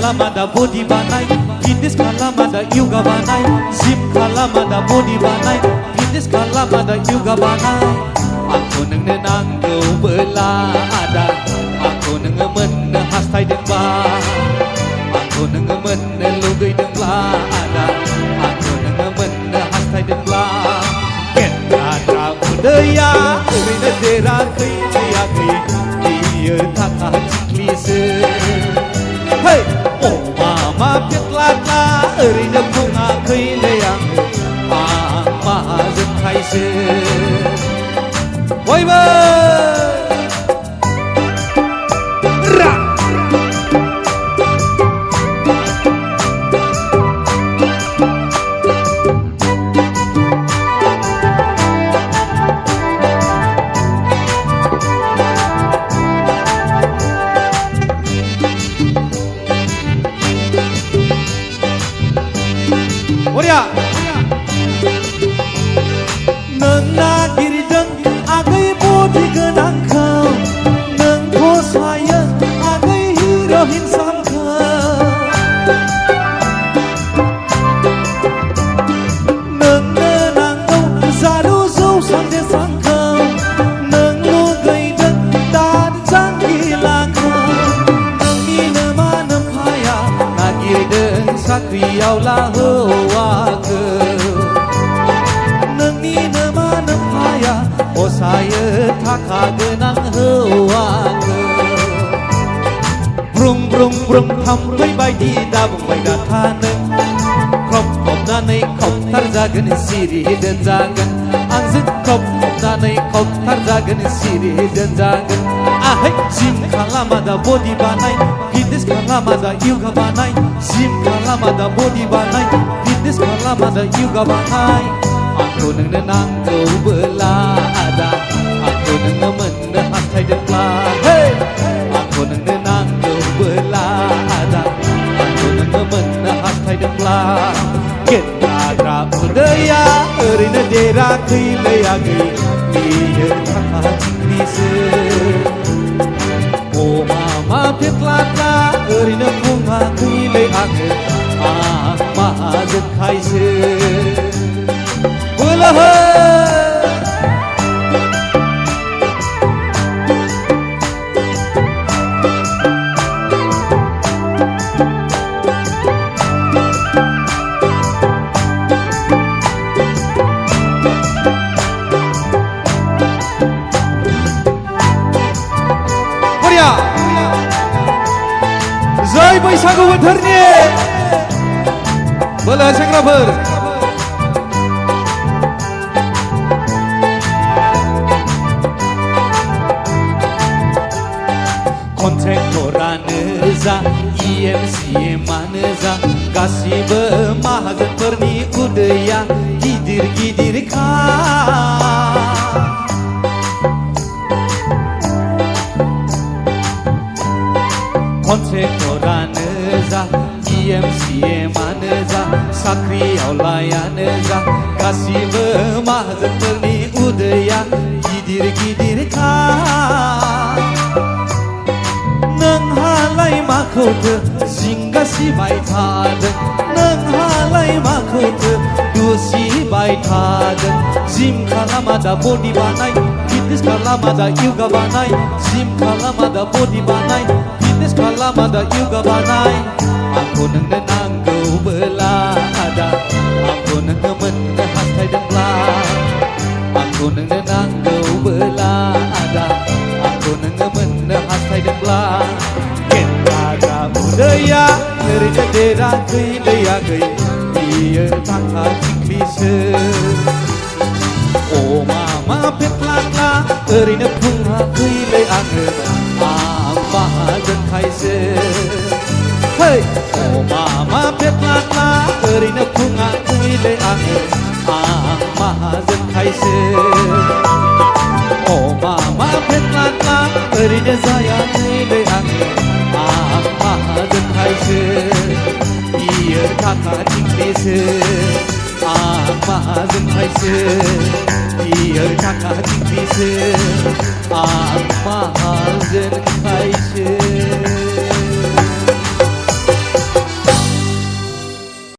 kalamada body banai, fitness kalamada yoga banai, gym kalamada body banai, fitness kalamada yoga banai. Aku nengno nanggo belada, aku nengno men hastaydeng ba, aku nengno men lugaydeng belada, aku nengno men hastaydeng ba. Kenara budaya oरैनो देराखै जायाखै बियो थाखा थिख्लिसो. Hey, oh mama पेट्लाट्ला ओरैनो बुङाखैलै आङो आं माहाजोनखायसो. बयबो Oria neng nagirdों आगै body गोनांखौ नों फसायो आगै hero handsome-खौ नोंनो नांगौ जारु जौसां देसांखौ नों लुगैदों दाद जांगिलाखौ नोंनिनो मानो फाया नागिरदों साख्रियावला हौवाखौ नोंनिनो मानो फाया फसायो थाखा गोनां हौवाखौ ब्रुं ब्रुं ब्रुं थाम्फै बायदि दाबुंबाय दाथा नों ख्रब ख्रबनानै खबथार जागोन सिरि दोनजागोन आंजों ख्रब ख्रबनानै खबथार जागोन सिरि दोनजागोन. आहाय जिम खालामादा बडि बानाय fitness kalamada yoga banai, gym kalamada body banai, fitness kalamada yoga banai. Aku nengno nanggo belada, aku nengno men hastaydeng ba. Hey, aku nengno nanggo belada, aku nengno men hastaydeng ba. Kenara budaya oरैनो देराखैलै आगै बियो थाखा थिख्लिसो. Oh mama पेट्लाट्ला ओरैनो बुङाखैलै आङो आं माहाजोनखायसो. बोलोहो जय बैसागु बोथोरनि बोलो सेंग्राफोर. कन्ट्रेक्टरानो जा EMCमानो जा गासिबो माहाजोनफोरनि उदैया गिदिर गिदिरखा. कन्ट्रेक्टरानो जा EMCमानो जा साख्रियावलायानो जा गासिबो माहाजोनफोरनि उदैया गिदिर गिदिरखा. नोंहालाय माखौथो जिंगा सिबाय थादों नोंहालाय माखौथो दुसिबाय थादों. जिम खालामादा बडि बानाय fitness kalamada yoga banai, gym kalamada body banai, fitness kalamada yoga banai. Aku nengno nanggo belada, aku nengno men hastaydeng ba. Aku nengno nanggo belada, aku nengno men hastaydeng ba. Kenara budaya oरैनो देराखैलै आगै बियो थाखा थिख्लिसो. Oh mama पेट्लाट्ला ओरैनो बुङाखैलै आङो आं माहाजोनखायसो. Hey, oh mama पेट्लाट्ला ओरैनो बुङाखैलै आङो आं माहाजोनखायसो. Oh mama पेट्लाट्ला ओरैनो जायाखैलै आङो आं माहाजोनखायसो. बियो थाखा थिख्लिसो आं माहाजोनखायसो. बियो थाखा थिख्लिसो आं माहाजोनखायसो.